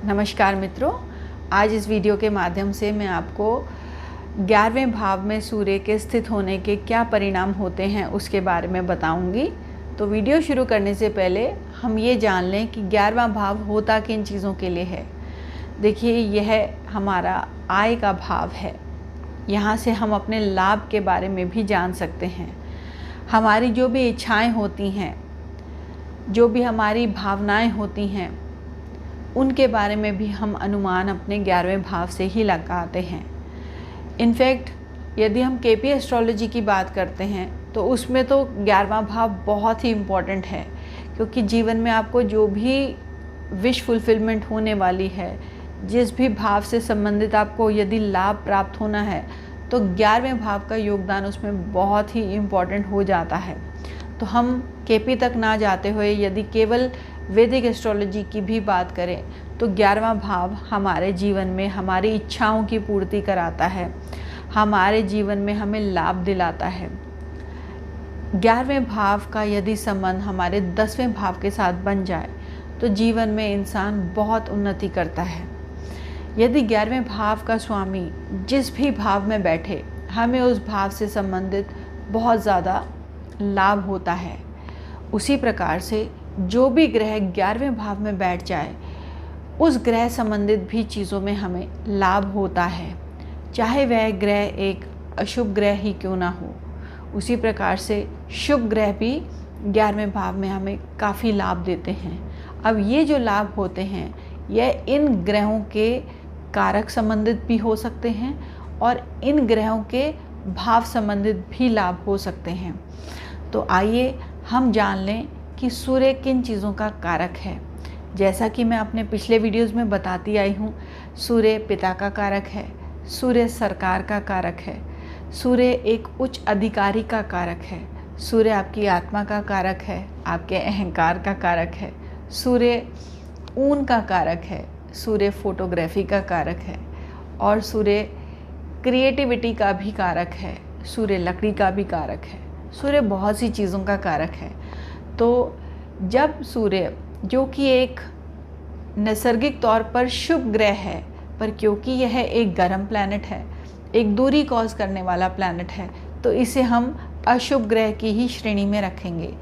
नमस्कार मित्रों, आज इस वीडियो के माध्यम से मैं आपको 11वें भाव में सूर्य के स्थित होने के क्या परिणाम होते हैं उसके बारे में बताऊंगी। तो वीडियो शुरू करने से पहले हम ये जान लें कि 11वां भाव होता किन चीज़ों के लिए है। देखिए, यह हमारा आय का भाव है। यहाँ से हम अपने लाभ के बारे में भी जान सकते हैं। हमारी जो भी इच्छाएं होती हैं, जो भी हमारी भावनाएं होती हैं, उनके बारे में भी हम अनुमान अपने 11वें भाव से ही लगाते हैं। इनफैक्ट यदि हम केपी एस्ट्रोलॉजी की बात करते हैं तो उसमें तो 11वां भाव बहुत ही इम्पॉर्टेंट है, क्योंकि जीवन में आपको जो भी विश फुलफिलमेंट होने वाली है, जिस भी भाव से संबंधित आपको यदि लाभ प्राप्त होना है, तो 11वें भाव का योगदान उसमें बहुत ही इम्पॉर्टेंट हो जाता है। तो हम केपी तक ना जाते हुए यदि केवल वैदिक एस्ट्रोलॉजी की भी बात करें तो 11वां भाव हमारे जीवन में हमारी इच्छाओं की पूर्ति कराता है, हमारे जीवन में हमें लाभ दिलाता है। 11वें भाव का यदि संबंध हमारे 10वें भाव के साथ बन जाए तो जीवन में इंसान बहुत उन्नति करता है। यदि 11वें भाव का स्वामी जिस भी भाव में बैठे, हमें उस भाव से संबंधित बहुत ज़्यादा लाभ होता है। उसी प्रकार से जो भी ग्रह 11वें भाव में बैठ जाए, उस ग्रह संबंधित भी चीज़ों में हमें लाभ होता है, चाहे वह ग्रह एक अशुभ ग्रह ही क्यों ना हो। उसी प्रकार से शुभ ग्रह भी 11वें भाव में हमें काफ़ी लाभ देते हैं। अब ये जो लाभ होते हैं, यह इन ग्रहों के कारक संबंधित भी हो सकते हैं और इन ग्रहों के भाव संबंधित भी लाभ हो सकते हैं। तो आइए हम जान लें कि सूर्य किन चीज़ों का कारक है। जैसा कि मैं अपने पिछले वीडियोस में बताती आई हूँ, सूर्य पिता का कारक है, सूर्य सरकार का कारक है, सूर्य एक उच्च अधिकारी का कारक है, सूर्य आपकी आत्मा का कारक है, आपके अहंकार का कारक है, सूर्य ऊन का कारक है, सूर्य फोटोग्राफी का कारक है और सूर्य क्रिएटिविटी का भी कारक है, सूर्य लकड़ी का भी कारक है, सूर्य बहुत सी चीज़ों का कारक है। तो जब सूर्य, जो कि एक नैसर्गिक तौर पर शुभ ग्रह है, पर क्योंकि यह एक गर्म प्लैनेट है, एक दूरी कॉज करने वाला प्लैनेट है, तो इसे हम अशुभ ग्रह की ही श्रेणी में रखेंगे।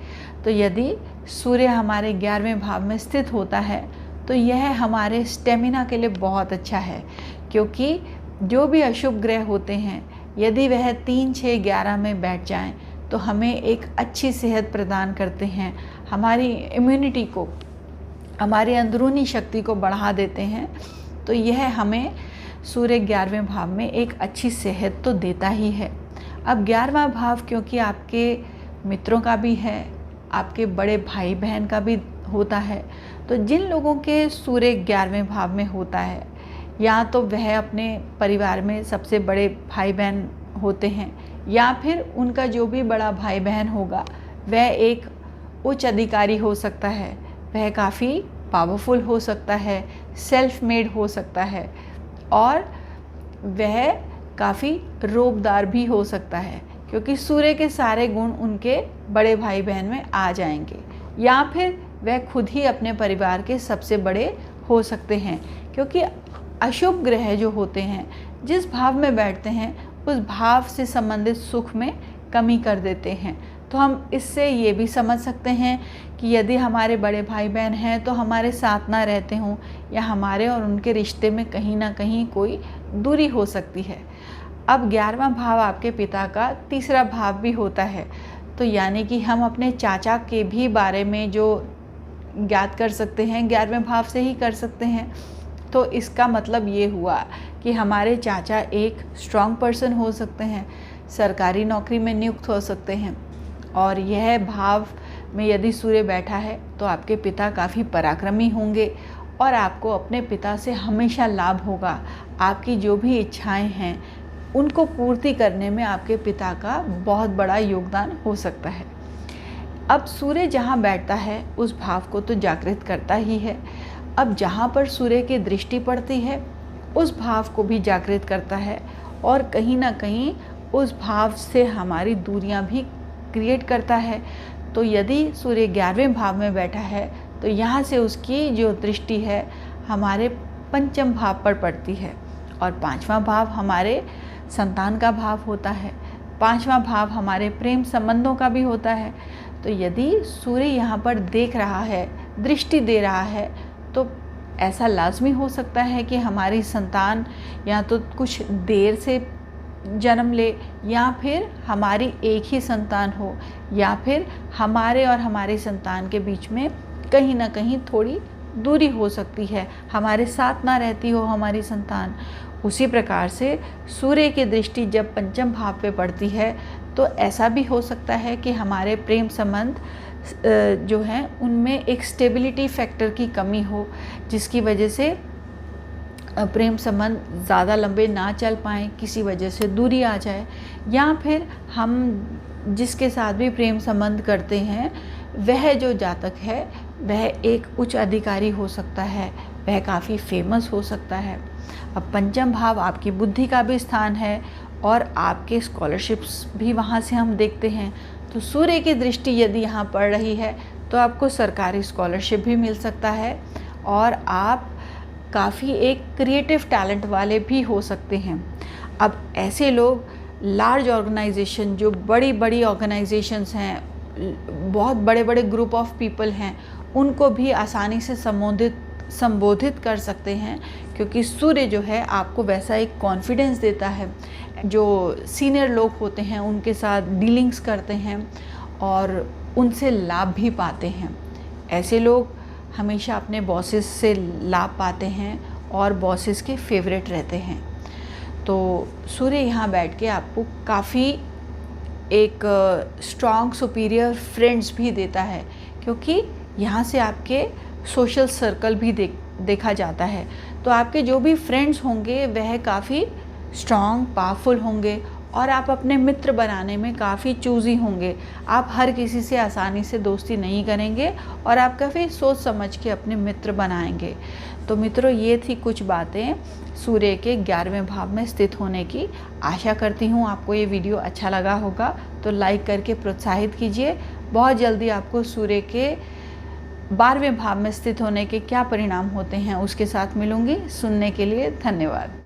तो यदि सूर्य हमारे 11वें भाव में स्थित होता है तो यह हमारे स्टेमिना के लिए बहुत अच्छा है, क्योंकि जो भी अशुभ ग्रह होते हैं, यदि वह 3, 6, 11 में बैठ जाएं तो हमें एक अच्छी सेहत प्रदान करते हैं, हमारी इम्यूनिटी को, हमारी अंदरूनी शक्ति को बढ़ा देते हैं। तो यह हमें सूर्य 11वें भाव में एक अच्छी सेहत तो देता ही है। अब 11वां भाव क्योंकि आपके मित्रों का भी है, आपके बड़े भाई बहन का भी होता है, तो जिन लोगों के सूर्य 11वें भाव में होता है, या तो वह अपने परिवार में सबसे बड़े भाई बहन होते हैं, या फिर उनका जो भी बड़ा भाई बहन होगा वह एक उच्च अधिकारी हो सकता है, वह काफ़ी पावरफुल हो सकता है, सेल्फ मेड हो सकता है और वह काफ़ी रोबदार भी हो सकता है, क्योंकि सूर्य के सारे गुण उनके बड़े भाई बहन में आ जाएंगे। या फिर वह खुद ही अपने परिवार के सबसे बड़े हो सकते हैं, क्योंकि अशुभ ग्रह जो होते हैं जिस भाव में बैठते हैं उस भाव से संबंधित सुख में कमी कर देते हैं। तो हम इससे ये भी समझ सकते हैं कि यदि हमारे बड़े भाई बहन हैं तो हमारे साथ ना रहते हों, या हमारे और उनके रिश्ते में कहीं ना कहीं कोई दूरी हो सकती है। अब 11वां भाव आपके पिता का तीसरा भाव भी होता है, तो यानी कि हम अपने चाचा के भी बारे में जो ज्ञात कर सकते हैं 11वें भाव से ही कर सकते हैं। तो इसका मतलब ये हुआ कि हमारे चाचा एक स्ट्रॉन्ग पर्सन हो सकते हैं, सरकारी नौकरी में नियुक्त हो सकते हैं, और यह भाव में यदि सूर्य बैठा है तो आपके पिता काफ़ी पराक्रमी होंगे और आपको अपने पिता से हमेशा लाभ होगा। आपकी जो भी इच्छाएं हैं उनको पूर्ति करने में आपके पिता का बहुत बड़ा योगदान हो सकता है। अब सूर्य जहाँ बैठता है उस भाव को तो जागृत करता ही है। अब जहाँ पर सूर्य की दृष्टि पड़ती है उस भाव को भी जागृत करता है, और कहीं ना कहीं उस भाव से हमारी दूरियां भी क्रिएट करता है। तो यदि सूर्य 11वें भाव में बैठा है तो यहाँ से उसकी जो दृष्टि है हमारे पंचम भाव पर पड़ती है और पांचवा भाव हमारे संतान का भाव होता है, पांचवा भाव हमारे प्रेम संबंधों का भी होता है। तो यदि सूर्य यहाँ पर देख रहा है, दृष्टि दे रहा है, तो ऐसा लाजमी हो सकता है कि हमारी संतान या तो कुछ देर से जन्म ले, या फिर हमारी एक ही संतान हो, या फिर हमारे और हमारी संतान के बीच में कहीं ना कहीं थोड़ी दूरी हो सकती है, हमारे साथ ना रहती हो हमारी संतान। उसी प्रकार से सूर्य की दृष्टि जब पंचम भाव पे पड़ती है तो ऐसा भी हो सकता है कि हमारे प्रेम संबंध जो हैं उनमें एक स्टेबिलिटी फैक्टर की कमी हो, जिसकी वजह से प्रेम संबंध ज़्यादा लंबे ना चल पाएँ, किसी वजह से दूरी आ जाए, या फिर हम जिसके साथ भी प्रेम संबंध करते हैं वह जो जातक है वह एक उच्च अधिकारी हो सकता है, वह काफ़ी फेमस हो सकता है। अब पंचम भाव आपकी बुद्धि का भी स्थान है और आपके स्कॉलरशिप्स भी वहाँ से हम देखते हैं। तो सूर्य की दृष्टि यदि यहाँ पड़ रही है तो आपको सरकारी स्कॉलरशिप भी मिल सकता है और आप काफ़ी एक क्रिएटिव टैलेंट वाले भी हो सकते हैं। अब ऐसे लोग लार्ज ऑर्गेनाइजेशन, जो बड़ी बड़ी ऑर्गेनाइजेशंस हैं, बहुत बड़े बड़े ग्रुप ऑफ पीपल हैं, उनको भी आसानी से संबोधित कर सकते हैं, क्योंकि सूर्य जो है आपको वैसा एक कॉन्फिडेंस देता है। जो सीनियर लोग होते हैं उनके साथ डीलिंग्स करते हैं और उनसे लाभ भी पाते हैं। ऐसे लोग हमेशा अपने बॉसेस से लाभ पाते हैं और बॉसेस के फेवरेट रहते हैं। तो सूर्य यहाँ बैठ के आपको काफ़ी एक स्ट्रॉन्ग सुपीरियर फ्रेंड्स भी देता है, क्योंकि यहाँ से आपके सोशल सर्कल भी देखा जाता है। तो आपके जो भी फ्रेंड्स होंगे वह काफ़ी स्ट्रॉन्ग पावरफुल होंगे और आप अपने मित्र बनाने में काफ़ी चूज़ी होंगे। आप हर किसी से आसानी से दोस्ती नहीं करेंगे और आप काफ़ी सोच समझ के अपने मित्र बनाएंगे। तो मित्रों, ये थी कुछ बातें सूर्य के 11वें भाव में स्थित होने की। आशा करती हूँ आपको ये वीडियो अच्छा लगा होगा, तो लाइक करके प्रोत्साहित कीजिए। बहुत जल्दी आपको सूर्य के 12वें भाव में स्थित होने के क्या परिणाम होते हैं उसके साथ मिलूँगी। सुनने के लिए धन्यवाद।